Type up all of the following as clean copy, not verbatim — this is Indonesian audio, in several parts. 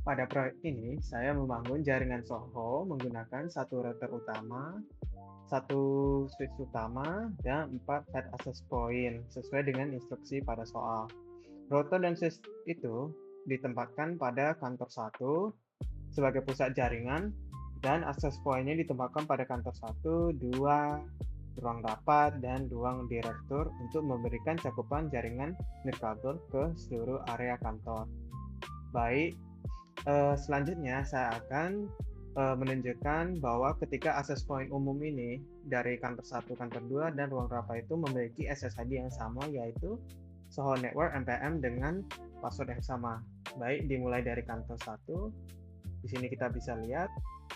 Pada proyek ini, saya membangun jaringan Soho menggunakan satu router utama, satu switch utama, dan 4 head access point sesuai dengan instruksi pada soal. Router dan switch itu ditempatkan pada kantor 1 sebagai pusat jaringan, dan access point-nya ditempatkan pada kantor 1, 2, ruang rapat, dan ruang direktur untuk memberikan cakupan jaringan nirkabel ke seluruh area kantor. Baik, selanjutnya saya akan menunjukkan bahwa ketika access point umum ini dari kantor 1, kantor 2, dan ruang rapat itu memiliki SSID yang sama, yaitu Soho Network NPM dengan password yang sama. Baik, dimulai dari kantor 1. Di sini kita bisa lihat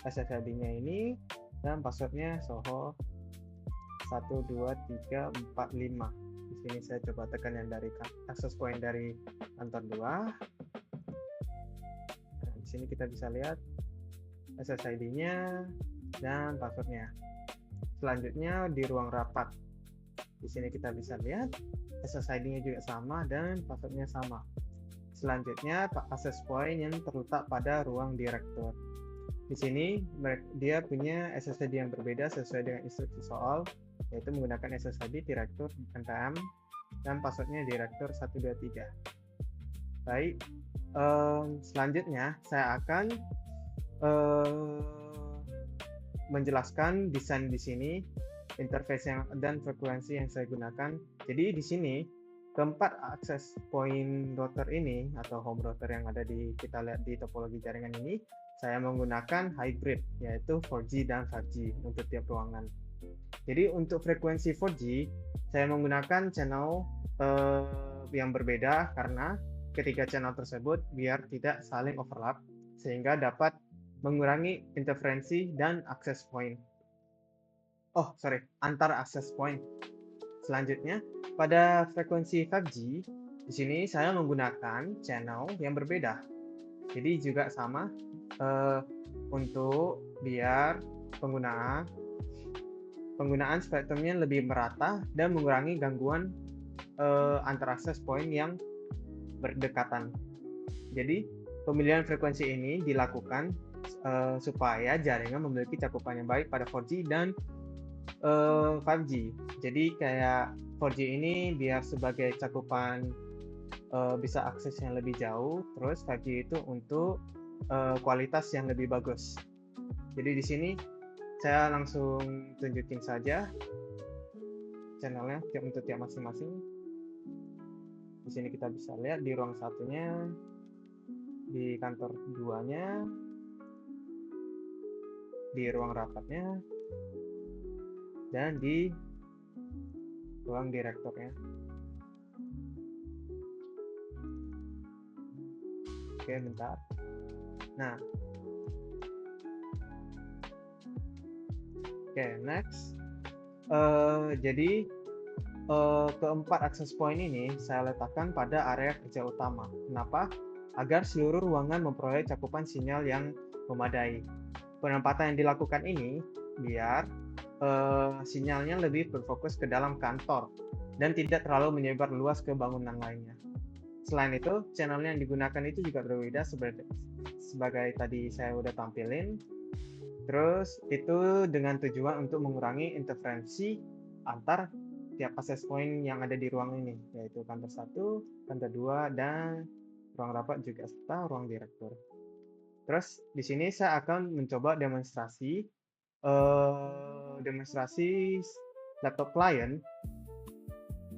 SSID-nya ini dan passwordnya Soho 12345. Di sini saya coba tekan yang dari access point dari kantor 2. Di sini kita bisa lihat SSID-nya dan passwordnya. Selanjutnya di ruang rapat. Di sini kita bisa lihat SSID-nya juga sama dan passwordnya sama. Selanjutnya access point yang terletak pada ruang direktur. Di sini dia punya SSID yang berbeda sesuai dengan instruksi soal, yaitu menggunakan SSID direktur NPM dan passwordnya direktur 123. Baik, selanjutnya saya akan menjelaskan desain di sini, interface dan frekuensi yang saya gunakan. Jadi di sini keempat access point router ini atau home router yang ada kita lihat di topologi jaringan ini, saya menggunakan hybrid, yaitu 4G dan 5G untuk tiap ruangan. Jadi untuk frekuensi 4G saya menggunakan channel yang berbeda karena ketiga channel tersebut biar tidak saling overlap sehingga dapat mengurangi interferensi dan access point. Antar access point. Selanjutnya, pada frekuensi 5G, di sini saya menggunakan channel yang berbeda. Jadi juga sama untuk biar penggunaan spektrumnya lebih merata dan mengurangi gangguan antar access point yang berdekatan. Jadi, pemilihan frekuensi ini dilakukan supaya jaringan memiliki cakupan yang baik pada 4G dan 5G. Jadi kayak 4G ini biar sebagai cakupan bisa akses yang lebih jauh, terus 5G itu untuk kualitas yang lebih bagus. Jadi di sini saya langsung tunjukin saja channelnya untuk tiap masing-masing. Di sini kita bisa lihat di ruang satunya, di kantor 2-nya, di ruang rapatnya, dan di ruang direkturnya. Oke, bentar. Nah, next. Jadi keempat access point ini saya letakkan pada area kerja utama. Kenapa? Agar seluruh ruangan memperoleh cakupan sinyal yang memadai. Penempatan yang dilakukan ini biar sinyalnya lebih berfokus ke dalam kantor dan tidak terlalu menyebar luas ke bangunan lainnya. Selain itu, channel yang digunakan itu juga berbeda sebagai tadi saya udah tampilin. Terus itu dengan tujuan untuk mengurangi interferensi antar tiap access point yang ada di ruang ini, yaitu kantor 1, kantor 2, dan ruang rapat juga serta ruang direktur. Terus di sini saya akan mencoba demonstrasi laptop client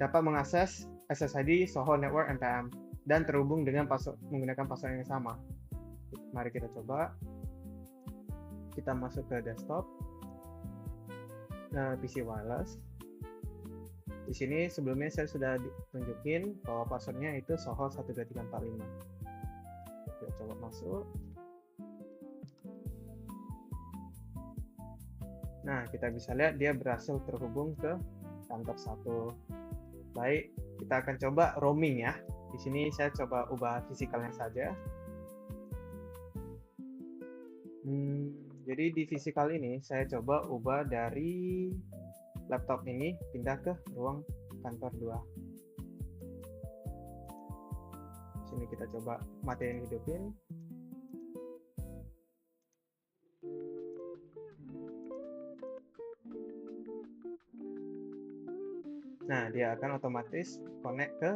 dapat mengakses SSID Soho Network NPM dan terhubung dengan menggunakan password yang sama. Mari kita coba. Kita masuk ke desktop, PC wireless. Di sini sebelumnya saya sudah tunjukin bahwa passwordnya itu Soho 12345. Kita coba masuk. Nah, kita bisa lihat dia berhasil terhubung ke kantor 1. Baik, kita akan coba roaming ya. Di sini saya coba ubah fisikalnya saja. Jadi di fisikal ini saya coba ubah dari laptop ini pindah ke ruang kantor 2. Sini kita coba matiin hidupin. Nah, dia akan otomatis connect ke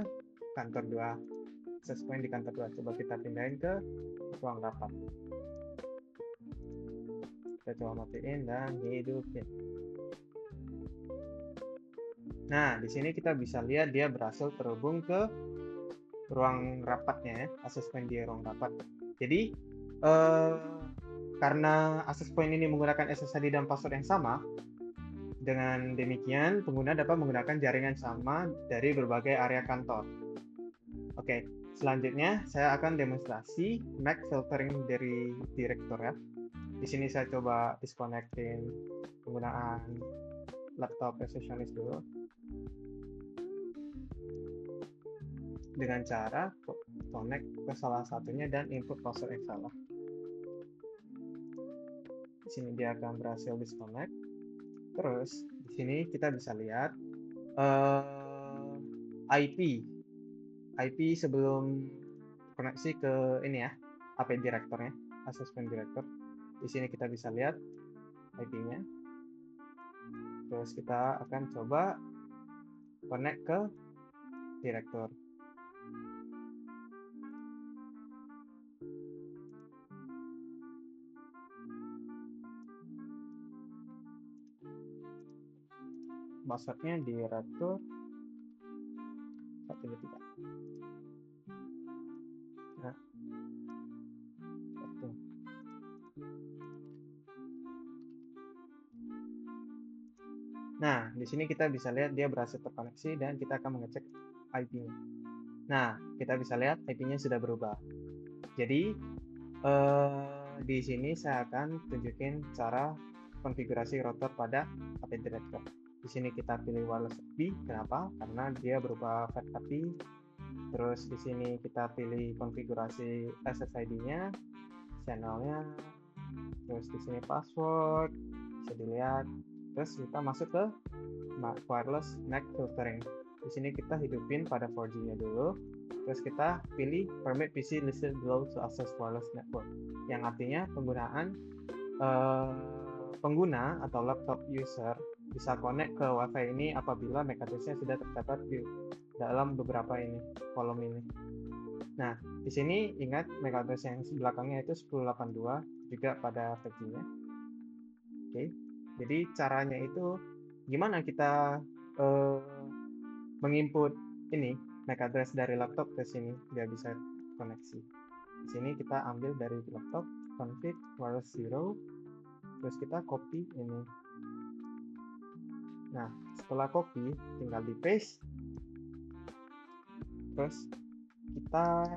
kantor 2, access point di kantor 2. Coba kita pindahin ke ruang rapat. Kita coba matiin dan hidupin. Nah, di sini kita bisa lihat dia berhasil terhubung ke ruang rapatnya ya, access point di ruang rapat. Jadi, karena access point ini menggunakan SSID dan password yang sama, dengan demikian pengguna dapat menggunakan jaringan sama dari berbagai area kantor. Oke, selanjutnya saya akan demonstrasi MAC filtering dari direktur ya. Di sini saya coba disconnecting penggunaan laptop resepsionis dulu dengan cara connect ke salah satunya dan input password yang salah. Di sini dia akan berhasil disconnect. Terus di sini kita bisa lihat IP sebelum koneksi ke ini ya, AP direkturnya, access point director. Di sini kita bisa lihat IP-nya. Terus kita akan coba connect ke direktur. Passwordnya direktur 123. Nah, itu. Nah, di sini kita bisa lihat dia berhasil terkoneksi dan kita akan mengecek IP-nya. Nah, kita bisa lihat IP-nya sudah berubah. Jadi, di sini saya akan tunjukin cara konfigurasi router pada AP director. Di sini kita pilih wireless IP. Kenapa? Karena dia berubah FAT. Terus di sini kita pilih konfigurasi SSID-nya, channelnya, terus di sini password bisa dilihat. Terus kita masuk ke wireless MAC filtering. Di sini kita hidupin pada 4G-nya dulu. Terus kita pilih permit PC listed below to access wireless network, yang artinya pengguna atau laptop user bisa connect ke WiFi ini apabila MAC address-nya sudah tercatat di dalam beberapa kolom ini. Nah, di sini ingat MAC address yang belakangnya itu 1082 juga pada 4G-nya. Oke. Jadi caranya itu gimana kita menginput ini MAC address dari laptop ke sini biar bisa koneksi. Di sini kita ambil dari laptop config wireless 0, terus kita copy ini. Nah, setelah copy tinggal di paste, terus kita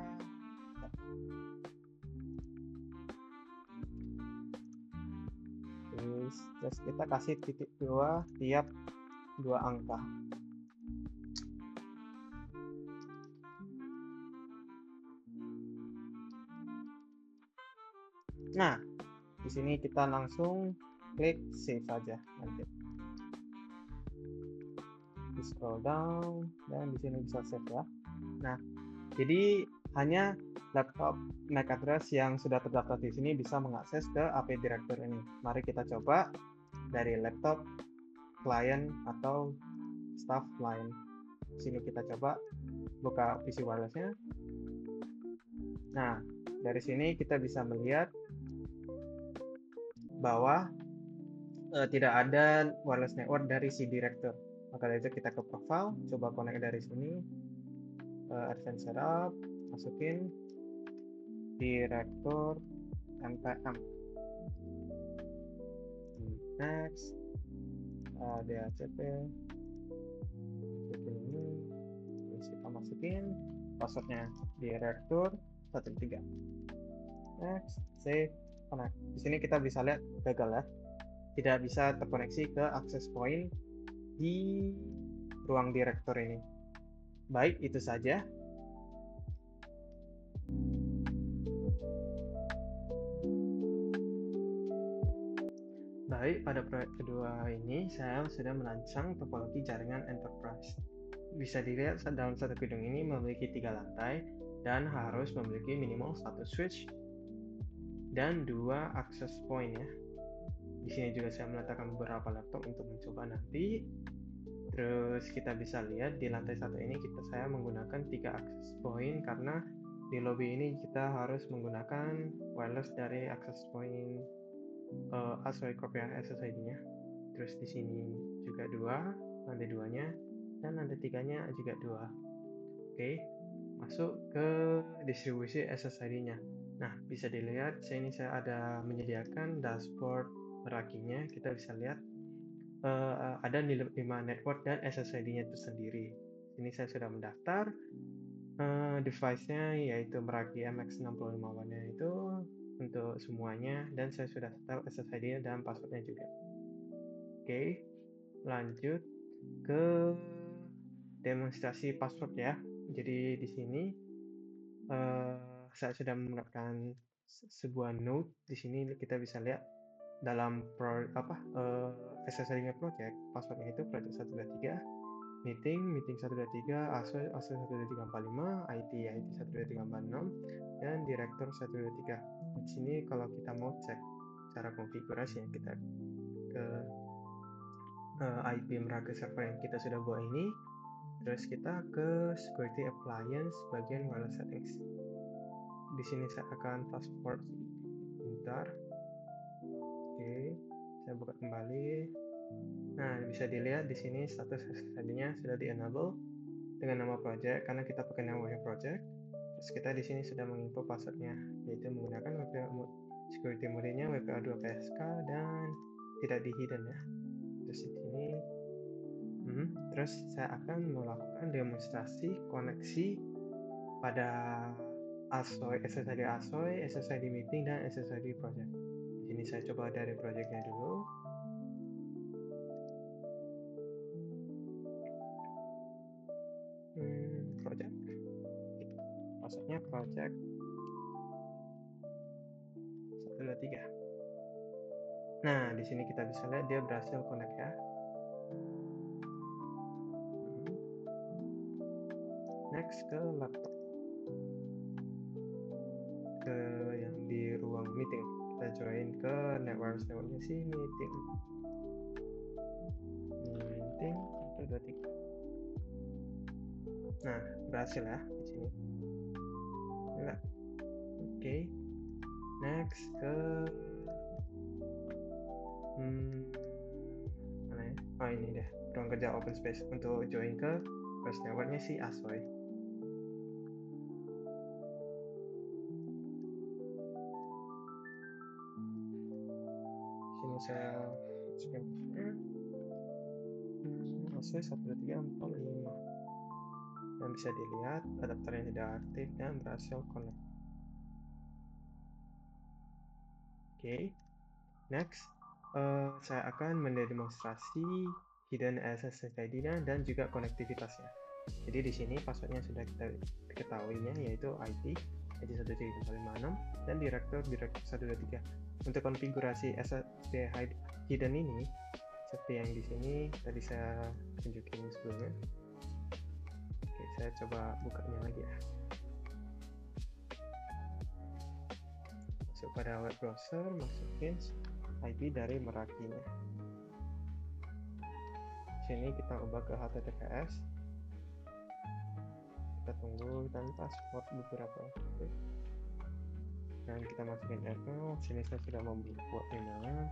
terus kita kasih titik 2 tiap 2 angka. Nah, di sini kita langsung klik save saja nanti. Di scroll down dan di sini bisa save ya. Nah, jadi hanya laptop MAC address yang sudah terdaftar di sini bisa mengakses ke AP director ini. Mari kita coba dari laptop client atau staff client. Di sini kita coba buka PC wireless-nya. Nah, dari sini kita bisa melihat bahwa tidak ada wireless network dari si director. Maka dari itu kita ke profile, coba connect dari sini, advanced setup, masukin direktur npm, next, DHCP, ini, terus kita masukin passwordnya direktur 13. Next, save, connect. Di sini kita bisa lihat gagal ya, tidak bisa terkoneksi ke access point di ruang direktur ini. Baik, itu saja. Baik, pada proyek kedua ini saya sudah merancang topologi jaringan enterprise. Bisa dilihat dalam satu gedung ini memiliki 3 lantai dan harus memiliki minimal 1 switch dan 2 access point ya. Di sini juga saya meletakkan beberapa laptop untuk mencoba nanti. Terus kita bisa lihat di lantai satu ini saya menggunakan 3 access point karena di lobby ini kita harus menggunakan wireless dari access point ASOI Corp ya, SSID-nya. Terus di sini juga 2, lantai 2-nya, dan lantai 3-nya juga 2. Oke, masuk ke distribusi SSID-nya. Nah, bisa dilihat sini saya ada menyediakan dashboard Meraki-nya. Kita bisa lihat ada 5 network dan SSID-nya itu sendiri. Ini saya sudah mendaftar device-nya yaitu Meraki MX65 One-nya itu untuk semuanya, dan saya sudah setel SSID-nya dan password-nya juga. Oke, lanjut ke demonstrasi password ya. Jadi di sini saya sudah menggunakan sebuah node. Di sini kita bisa lihat dalam SSID-nya project, passwordnya itu project 123, meeting 123, ASOI 12345, IT 12346, dan direktur 123. Di sini kalau kita mau cek cara konfigurasi, kita ke IP Meraki server yang kita sudah buat ini, terus kita ke security appliance bagian wireless settings. Di sini saya akan fast forward sebentar. Oke, saya buka kembali. Nah, bisa dilihat di sini status SSID-nya sudah di-enable dengan nama project karena kita pakai nama project. Terus kita di sini sudah menginput passwordnya, yaitu menggunakan security mode-nya WPA2 PSK dan tidak di hidden ya. Terus di sini, terus saya akan melakukan demonstrasi koneksi pada ASOI, SSID meeting, dan SSID project. Di sini saya coba dari projectnya dulu. Project. Maksudnya project 123. Nah, di sini kita bisa lihat dia berhasil connect ya. Next ke laptop. Ke yang di ruang meeting. Kita join ke network si meeting. Meeting 123. Nah, berhasil ya di sini. Enggak. Oke. Next ke mana ya? Oh, ini deh. Ruang kerja open space untuk join ke first networknya si ASOI. Sini saya screenshotnya. ASOI 12345. Dan bisa dilihat adapternya sudah aktif dan berhasil connect. Oke, next saya akan mendemonstrasi hidden SSID-nya dan juga konektivitasnya. Jadi di sini passwordnya sudah kita ketahuinya, yaitu IT 12356 dan direktur 123. Untuk konfigurasi SSID hidden ini seperti yang di sini tadi saya tunjukin sebelumnya. Oke, saya coba bukanya lagi ya. Masuk pada web browser, masukin IP dari Merakinya. Sini kita ubah ke HTTPS. Kita tunggu dan password beberapa detik. Dan kita masukin email. Sini saya sudah membuat emailnya.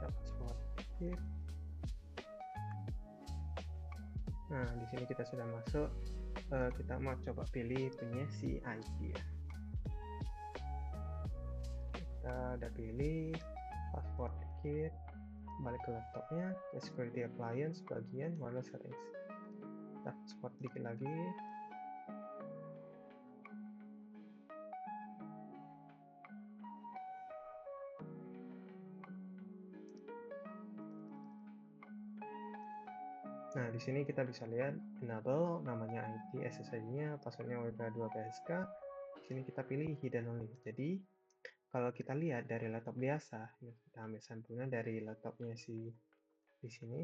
Password. Nah, di sini kita sudah masuk. Kita mau coba pilih punya si IP ya. Kita udah pilih password dikit, balik ke laptopnya, ke security appliance bagian wireless settings. Kita password dikit lagi. Nah, di sini kita bisa lihat enable, namanya IP, SSID-nya, passwordnya WPA2 PSK. Di sini kita pilih hidden only. Jadi, kalau kita lihat dari laptop biasa, kita ambil sampelnya dari laptopnya di sini.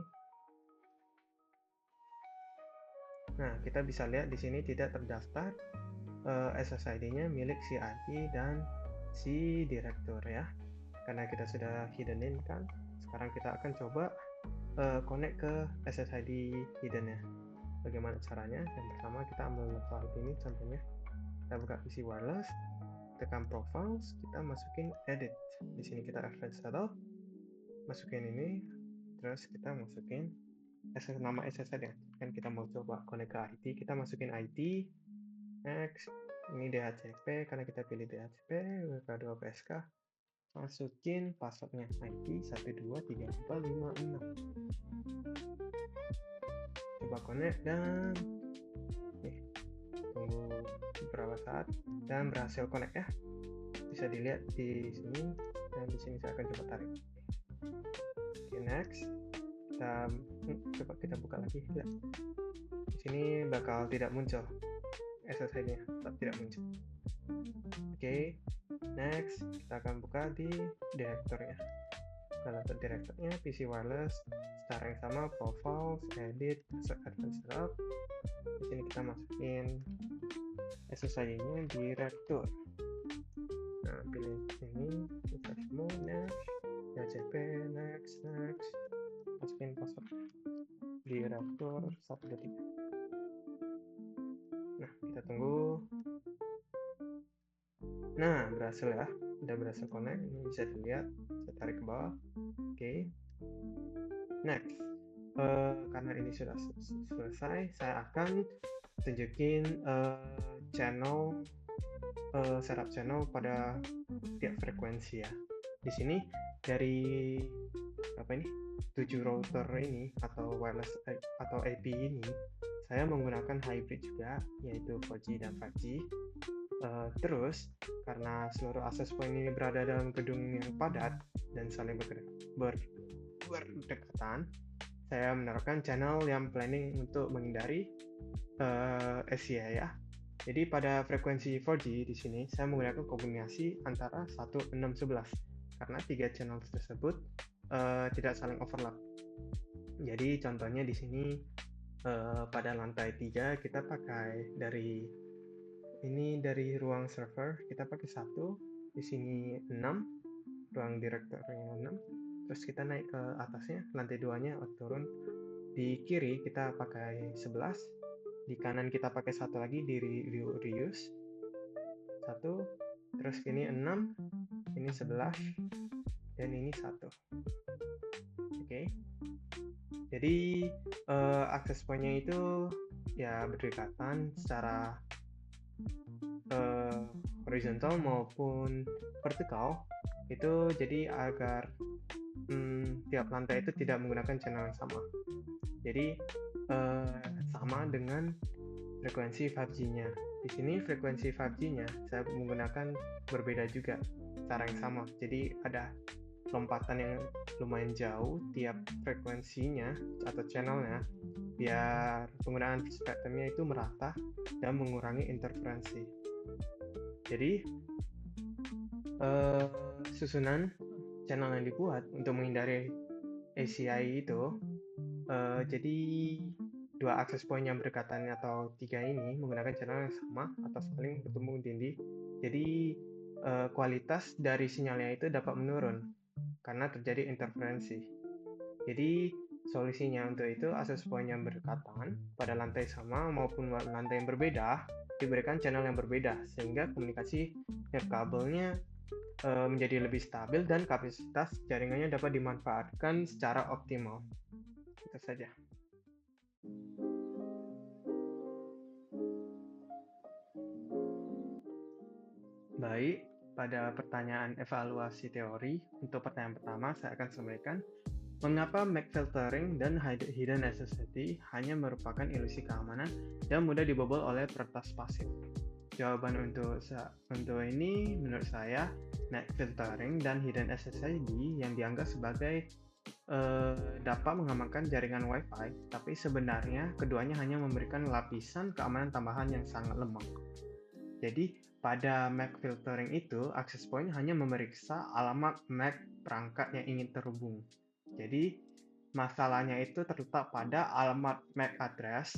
Nah, kita bisa lihat di sini tidak terdaftar SSID-nya milik si IT dan si direktur ya. Karena kita sudah hiddenin kan, sekarang kita akan coba connect ke SSID hidden-nya. Bagaimana caranya? Yang pertama kita ambil laptop ini contohnya. Kita buka PC wireless, tekan profiles, kita masukin edit. Di sini kita advance setup, masukin ini, terus kita masukin nama SSID kan kita mau coba connect ke IT, kita masukin IT, next, ini DHCP karena kita pilih DHCP, WK2 PSK, masukin passwordnya IT 123456. Coba connect dan tunggu beberapa saat dan berhasil connect ya. Bisa dilihat di sini dan di sini saya akan coba tarik. Oke, next. Coba kita buka lagi ya. Di sini bakal tidak muncul SSID-nya, tidak muncul. Oke, next kita akan buka di direkturnya. Kalau untuk direkturnya PC wireless, cara yang sama, profiles, edit, advanced setup. Di sini kita masukin SSID-nya direktur. Nah, pilih ini, refresh mode, next, DHCP, next, masukin password direktur 123. Nah, kita tunggu. Nah, berhasil ya, udah berhasil connect. Ini bisa dilihat, saya tarik ke bawah. Oke. Next, karena ini sudah selesai, saya akan tunjukin channel setup channel pada tiap frekuensi ya. Di sini dari 7 router ini atau wireless atau AP ini saya menggunakan hybrid juga, yaitu 4G dan 5G. Terus karena seluruh access point ini berada dalam gedung yang padat dan saling berdekatan, saya menerapkan channel yang planning untuk menghindari SCA ya. Jadi pada frekuensi 4G di sini saya menggunakan kombinasi antara 1611 karena 3 channel tersebut tidak saling overlap. Jadi contohnya di sini pada lantai 3 kita pakai dari ruang server kita pakai 1, di sini 6, ruang direkturnya 6, terus kita naik ke atasnya lantai 2-nya turun, di kiri kita pakai 11, di kanan kita pakai 1 lagi di reuse 1, terus ini 6, ini 11, dan ini 1. Oke. Jadi akses point-nya itu ya berdekatan secara horizontal maupun vertikal, itu jadi agar tiap lantai itu tidak menggunakan channel yang sama. Jadi sama dengan frekuensi 5G-nya. Di sini frekuensi 5G-nya saya menggunakan berbeda juga, cara yang sama. Jadi ada lompatan yang lumayan jauh tiap frekuensinya atau channelnya, biar penggunaan spektrumnya itu merata dan mengurangi interferensi. Jadi susunan channel yang dibuat untuk menghindari ACI itu, jadi 2 akses point yang berdekatan atau 3 ini menggunakan channel yang sama atau saling bertemu tindih. Jadi kualitas dari sinyalnya itu dapat menurun karena terjadi interferensi. Jadi solusinya untuk itu akses point yang berdekatan pada lantai sama maupun lantai yang berbeda diberikan channel yang berbeda sehingga komunikasi kabelnya menjadi lebih stabil dan kapasitas jaringannya dapat dimanfaatkan secara optimal. Itu saja. Baik, pada pertanyaan evaluasi teori, untuk pertanyaan pertama saya akan sampaikan mengapa MAC filtering dan hidden SSID hanya merupakan ilusi keamanan dan mudah dibobol oleh peretas pasif. Jawaban untuk ini menurut saya, MAC filtering dan hidden SSID yang dianggap sebagai dapat mengamankan jaringan Wi-Fi, tapi sebenarnya keduanya hanya memberikan lapisan keamanan tambahan yang sangat lemah. Jadi pada MAC filtering itu, access point hanya memeriksa alamat MAC perangkat yang ingin terhubung. Jadi masalahnya itu terletak pada alamat MAC address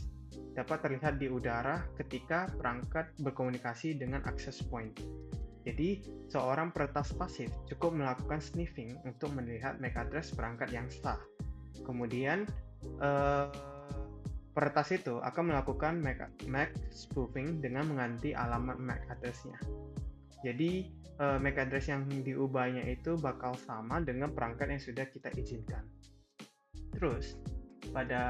dapat terlihat di udara ketika perangkat berkomunikasi dengan access point. Jadi, seorang peretas pasif cukup melakukan sniffing untuk melihat MAC address perangkat yang sah. Kemudian, peretas itu akan melakukan MAC spoofing dengan mengganti alamat MAC address-nya. Jadi, MAC address yang diubahnya itu bakal sama dengan perangkat yang sudah kita izinkan. Terus, pada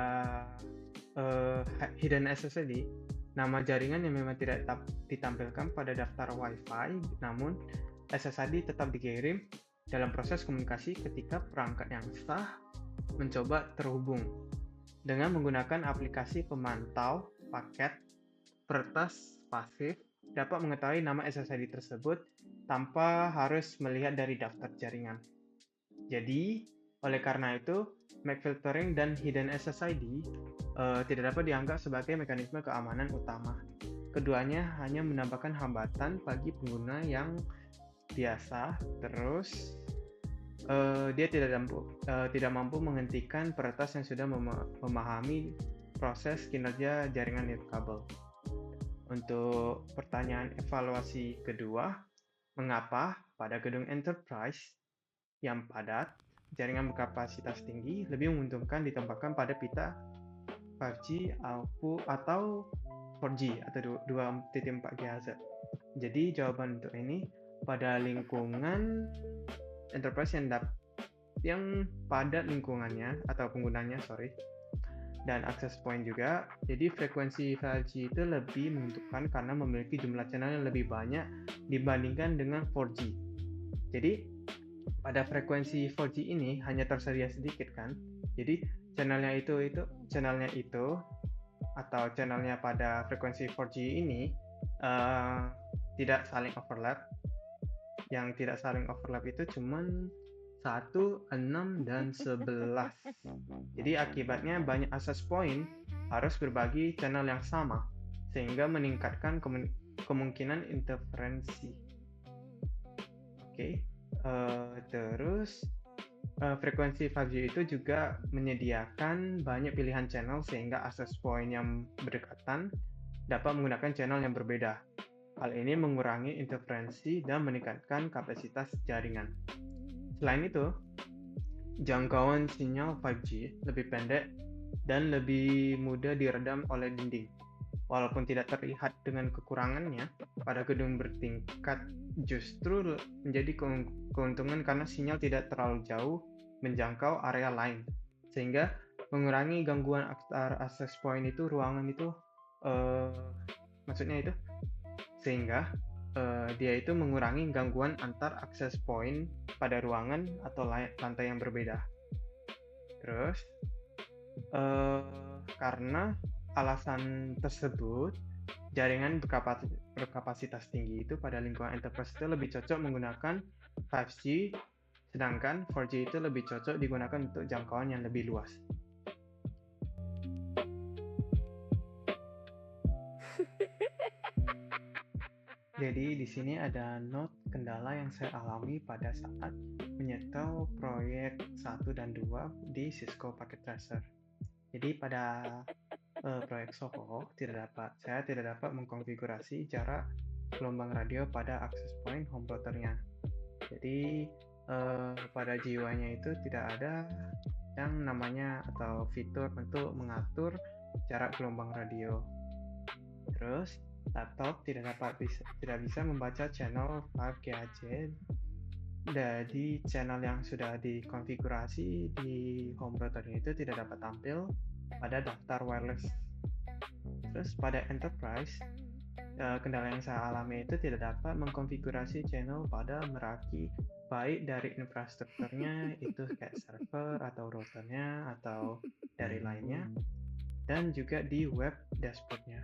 hidden SSID, nama jaringan yang memang tidak ditampilkan pada daftar Wi-Fi, namun SSID tetap dikirim dalam proses komunikasi ketika perangkat yang sah mencoba terhubung. Dengan menggunakan aplikasi pemantau paket, peretas pasif dapat mengetahui nama SSID tersebut tanpa harus melihat dari daftar jaringan. Jadi, oleh karena itu, MAC filtering dan hidden SSID tidak dapat dianggap sebagai mekanisme keamanan utama. Keduanya hanya menambahkan hambatan bagi pengguna yang biasa, terus dia tidak mampu menghentikan peretas yang sudah memahami proses kinerja jaringan nirkabel. Untuk pertanyaan evaluasi kedua, mengapa pada gedung enterprise yang padat, jaringan berkapasitas tinggi lebih menguntungkan ditempatkan pada pita 5G atau 4G atau 2.4 GHz. Jadi jawaban untuk ini, pada lingkungan enterprise yang padat lingkungannya atau penggunanya, dan access point juga, jadi frekuensi 5G itu lebih menentukan karena memiliki jumlah channel yang lebih banyak dibandingkan dengan 4G. Jadi pada frekuensi 4G ini hanya tersedia sedikit kan, jadi channelnya pada frekuensi 4G ini tidak saling overlap. Yang tidak saling overlap itu cuma 1, 6, dan 11. Jadi akibatnya banyak access point harus berbagi channel yang sama, sehingga meningkatkan kemungkinan interferensi. Oke. Terus frekuensi 5G itu juga menyediakan banyak pilihan channel sehingga access point yang berdekatan dapat menggunakan channel yang berbeda. Hal ini mengurangi interferensi dan meningkatkan kapasitas jaringan. Selain itu, jangkauan sinyal 5G lebih pendek dan lebih mudah diredam oleh dinding. Walaupun tidak terlihat dengan kekurangannya, pada gedung bertingkat justru menjadi keuntungan karena sinyal tidak terlalu jauh menjangkau area lain, sehingga mengurangi gangguan antar access point itu ruangan itu, sehingga dia itu mengurangi gangguan antar access point pada ruangan atau lantai yang berbeda. Terus, karena alasan tersebut, jaringan berkapasitas tinggi itu pada lingkungan enterprise itu lebih cocok menggunakan 5G, sedangkan 4G itu lebih cocok digunakan untuk jangkauan yang lebih luas. Jadi di sini ada note kendala yang saya alami pada saat menyetel proyek 1 dan 2 di Cisco Packet Tracer. Jadi pada proyek Soho saya tidak dapat mengkonfigurasi jarak gelombang radio pada access point home routernya. Jadi pada jiwanya itu tidak ada yang namanya atau fitur untuk mengatur jarak gelombang radio. Terus laptop tidak bisa membaca channel 5 GHz dari channel yang sudah dikonfigurasi di home router itu tidak dapat tampil pada daftar wireless. Terus pada enterprise, kendala yang saya alami itu tidak dapat mengkonfigurasi channel pada Meraki, baik dari infrastrukturnya itu kayak server atau routernya atau dari lainnya, dan juga di web dashboardnya.